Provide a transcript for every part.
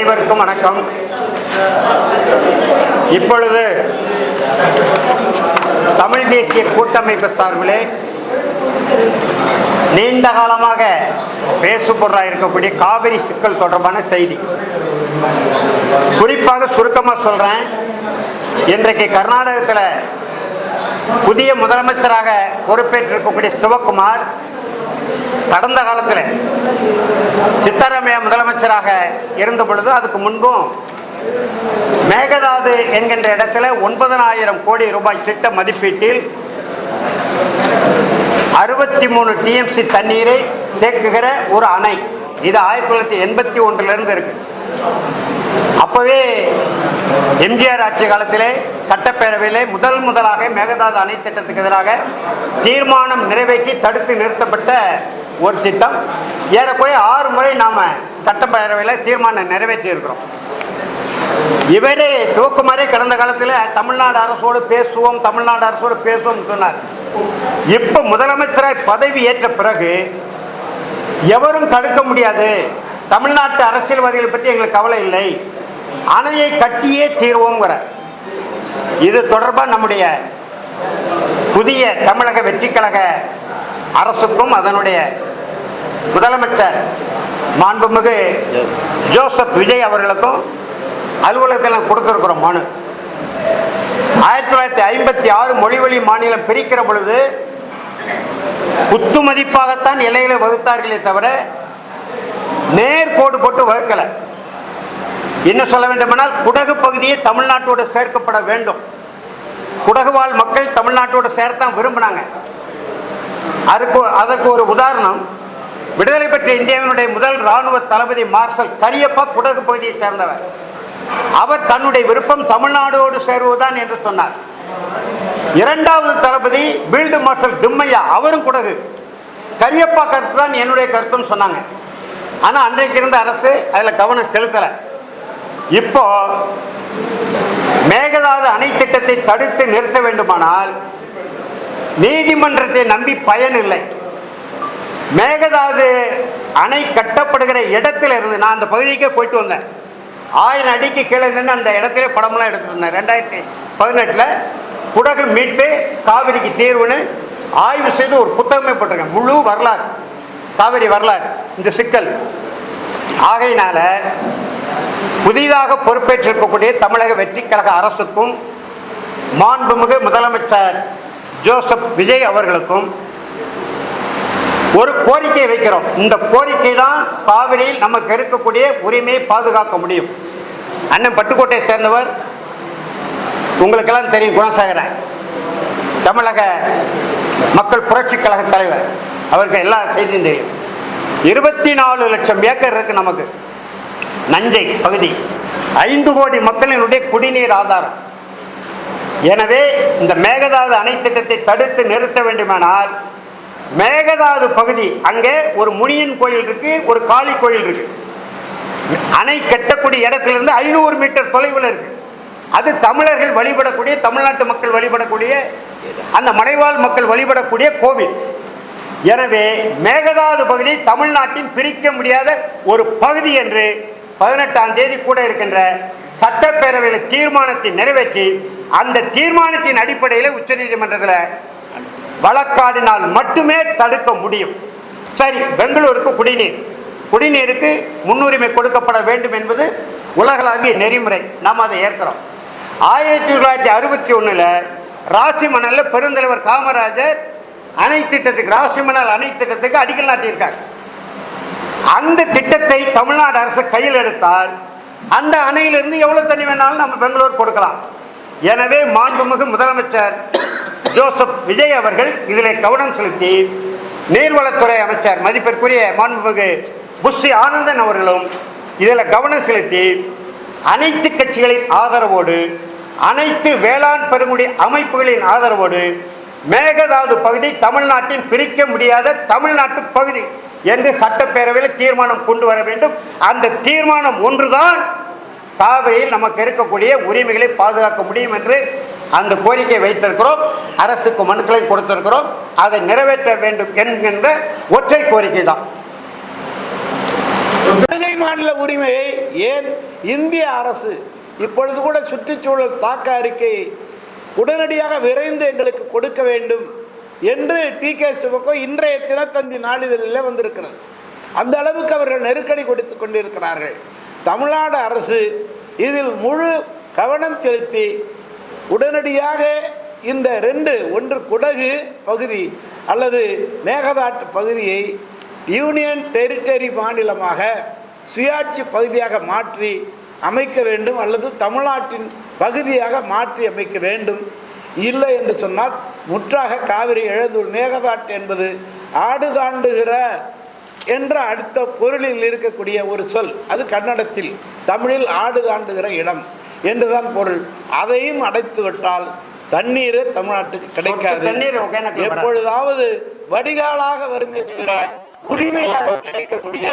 அனைவருக்கும் வணக்கம். இப்பொழுது தமிழ் தேசிய கூட்டமைப்பு சார்பிலே நீண்ட காலமாக பேசுபொருளாக இருக்கக்கூடிய காவிரி சிக்கல் தொடர்பான செய்தி, குறிப்பாக சுருக்கமாக சொல்கிறேன். இன்றைக்கு கர்நாடகத்தில் புதிய முதலமைச்சராக பொறுப்பேற்றிருக்கக்கூடிய சிவகுமார் கடந்த காலத்தில் சித்தராமையா முதலமைச்சராக இருந்த பொழுது, அதுக்கு முன்பும் மேகதாது என்கின்ற இடத்துல 9,000 கோடி ரூபாய் திட்ட மதிப்பீட்டில் 63 டிஎம்சி தண்ணீரை தேக்குகிற ஒரு அணை, இது 1981 இருக்கு. அப்போவே எம்ஜிஆர் ஆட்சி காலத்திலே சட்டப்பேரவையிலே முதலாக மேகதாது அணை திட்டத்துக்கு எதிராக தீர்மானம் நிறைவேற்றி தடுத்து நிறுத்தப்பட்ட ஒரு திட்டம். ஏறக்குறைய 6 முறை நாம் சட்டப்பேரவையில் தீர்மானம் நிறைவேற்றி இருக்கிறோம். இவரே சிவகுமாரே கடந்த காலத்தில் தமிழ்நாடு அரசோடு பேசுவோம் சொன்னார். இப்போ முதலமைச்சராக பதவி ஏற்ற பிறகு எவரும் தடுக்க முடியாது, தமிழ்நாட்டு அரசியல்வாதிகளை பற்றி எங்களுக்கு கவலை இல்லை, அணையை கட்டியே தீர்வோங்கிறார். இது தொடர்பாக நம்முடைய புதிய தமிழக வெற்றி கழக அரசுக்கும் அதனுடைய முதலமைச்சர் மாண்புமிகு ஜோசப் விஜய் அவர்களுக்கும் அலுவலகத்தில் கொடுத்திருக்கிறோம் மனு. 1956 மொழிவழி மாநிலம் பிரிக்கிற பொழுது குத்து மதிப்பாகத்தான் எல்லைகளை வகுத்தார்களே தவிர நேர்கோடு போட்டு வகுக்கலை. இன்னும் சொல்ல வேண்டுமானால் குடகு பகுதியை தமிழ்நாட்டோடு சேர்க்கப்பட வேண்டும். குடகு வாழ் மக்கள் தமிழ்நாட்டோடு சேர்த்தான் விரும்பினாங்க. அதற்கு ஒரு உதாரணம், விடுதலை பெற்ற இந்தியாவினுடைய முதல் இராணுவ தளபதி மார்ஷல் கரியப்பா குடகு பகுதியைச் சேர்ந்தவர். அவர் தன்னுடைய விருப்பம் தமிழ்நாடோடு சேருவதுதான் என்று சொன்னார். இரண்டாவது தளபதி பீல்டு மார்ஷல் திம்மையா, அவரும் குடகு. கரியப்பா கருத்து தான் என்னுடைய கருத்துன்னு சொன்னாங்க. ஆனால் அன்றைக்கு இருந்த அரசு அதில் கவனம் செலுத்தலை. இப்போ மேகதாது அணை திட்டத்தை தடுத்து நிறுத்த வேண்டுமானால் நீதிமன்றத்தை நம்பி பயன் இல்லை. மேகதாது அணை கட்டப்படுகிற இடத்துல இருந்து நான் அந்த பகுதிக்கே போயிட்டு வந்தேன். 1000 அடிக்கு கீழே நின்று அந்த இடத்துல படமெல்லாம் எடுத்துட்டு இருந்தேன். 2018 குடகு மீட்பு காவிரிக்கு தீர்வுன்னு ஆய்வு செய்து ஒரு புத்தகமே போட்டிருக்கேன். முழு வரலாறு, காவிரி வரலாறு, இந்த சிக்கல். ஆகையினால புதிதாக பொறுப்பேற்றிருக்கக்கூடிய தமிழக வெற்றி கழக அரசுக்கும் மாண்புமிகு முதலமைச்சர் ஜோசப் விஜய் அவர்களுக்கும் ஒரு கோரிக்கை வைக்கிறோம். இந்த கோரிக்கை தான் காவிரியில் நமக்கு இருக்கக்கூடிய உரிமையை பாதுகாக்க முடியும். அண்ணன் பட்டுக்கோட்டையை சேர்ந்தவர், உங்களுக்கெல்லாம் தெரியும், குணசாகரன், தமிழக மக்கள் புரட்சி கழக தலைவர், அவருக்கு எல்லா செய்தியும் தெரியும். 24 லட்சம் ஏக்கர் இருக்கு நமக்கு நஞ்சை பகுதி, 5 கோடி மக்களினுடைய குடிநீர் ஆதாரம். எனவே இந்த மேகதாது அணை திட்டத்தை தடுத்து நிறுத்த வேண்டுமானால் மேகதாது பகுதி, அங்கே ஒரு முனியன் கோயில் இருக்கு, ஒரு காளி கோயில் இருக்கு. அணை கட்டக்கூடிய இடத்திலிருந்து 500 மீட்டர் தொலைவில் இருக்கு. அது தமிழர்கள் வழிபடக்கூடிய, தமிழ்நாட்டு மக்கள் வழிபடக்கூடிய, அந்த மலைவாழ் மக்கள் வழிபடக்கூடிய கோவில். எனவே மேகதாது பகுதி தமிழ்நாட்டின் பிரிக்க முடியாத ஒரு பகுதி என்று 18ஆம் தேதி கூட இருக்கின்ற சட்டப்பேரவையில் தீர்மானத்தை நிறைவேற்றி, அந்த தீர்மானத்தின் அடிப்படையில் உச்சநீதிமன்றத்தில் வழக்காடினால் மட்டுமே தடுக்க முடியும். சரி, பெங்களூருக்கு குடிநீருக்கு முன்னுரிமை கொடுக்கப்பட வேண்டும் என்பது உலகளாவிய நெறிமுறை, நாம் அதை ஏற்கிறோம். 1961 ராசிமணலில் பெருந்தலைவர் காமராஜர் அணை திட்டத்துக்கு, ராசிமணல் அணை திட்டத்துக்கு அடிக்கல் நாட்டியிருக்கார். அந்த திட்டத்தை தமிழ்நாடு அரசு கையில் எடுத்தால் அந்த அணையிலிருந்து எவ்வளோ தண்ணி வேணாலும் நம்ம பெங்களூர் கொடுக்கலாம். எனவே மாண்புமிகு முதலமைச்சர் ஜோசப் விஜய் அவர்கள் இதில் கவனம் செலுத்தி, நீர்வளத்துறை அமைச்சர் மதிப்பிற்குரிய மாண்புமிகு புஷி ஆனந்தன் அவர்களும் இதில் கவனம் செலுத்தி, அனைத்து கட்சிகளின் ஆதரவோடு, அனைத்து வேளாண் பெருங்குடி அமைப்புகளின் ஆதரவோடு மேகதாது பகுதி தமிழ்நாட்டின் பிரிக்க முடியாத தமிழ்நாட்டு பகுதி என்று சட்டப்பேரவையில் தீர்மானம் கொண்டு வர வேண்டும். அந்த தீர்மானம் ஒன்றுதான் காவிரியில் நமக்கு இருக்கக்கூடிய உரிமைகளை பாதுகாக்க முடியும் என்று அந்த கோரிக்கை வைத்திருக்கிறோம். அரசுக்கு மனுக்களை கொடுத்திருக்கிறோம். அதை நிறைவேற்ற வேண்டும் என்கின்ற ஒற்றை கோரிக்கை தான். மாநில உரிமையை ஏன் இந்திய அரசு இப்பொழுது கூட சுற்றுச்சூழல் தாக்க அறிக்கையை உடனடியாக விரைந்து எங்களுக்கு கொடுக்க வேண்டும் என்று டி.கே. சிவகோ இன்றைய தினத்தந்தி நாளிதழில் வந்திருக்கிறது. அந்த அளவுக்கு அவர்கள் நெருக்கடி கொடுத்து கொண்டிருக்கிறார்கள். தமிழ்நாடு அரசு இதில் முழு கவனம் செலுத்தி உடனடியாக இந்த ஒன்று குடகு பகுதி அல்லது மேகதாட்டு பகுதியை யூனியன் டெரிட்டரி மாநிலமாக சுயாட்சி பகுதியாக மாற்றி அமைக்க வேண்டும் அல்லது தமிழ்நாட்டின் பகுதியாக மாற்றி அமைக்க வேண்டும். இல்லை என்று சொன்னால் முற்றாக காவிரி இழந்து மேகதாட்டு என்பது ஆடு தாண்டுகிற என்ற அடுத்த பொருளில் இருக்கக்கூடிய ஒரு சொல். அது கன்னடத்தில், தமிழில் ஆடு தாண்டுகிற இடம் என்றுதான் பொருள். அதையும் அடைத்து விட்டால் தண்ணீர் தமிழ்நாட்டுக்கு கிடைக்காது. எப்பொழுதாவது வடிகாலாக வருகிற உரிமையாக கிடைக்கக்கூடிய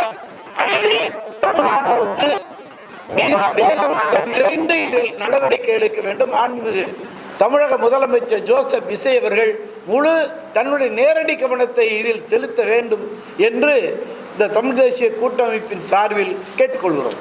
தமிழ்நாடு அரசு விரைந்து இதில் நடவடிக்கை எடுக்க வேண்டும். மாண்புமிகு தமிழக முதலமைச்சர் ஜோசப் விசய் அவர்கள் தன்னுடைய நேரடி கவனத்தை இதில் செலுத்த வேண்டும் என்று இந்த தமிழ் தேசிய கூட்டமைப்பின் சார்பில் கேட்டுக்கொள்கிறோம்.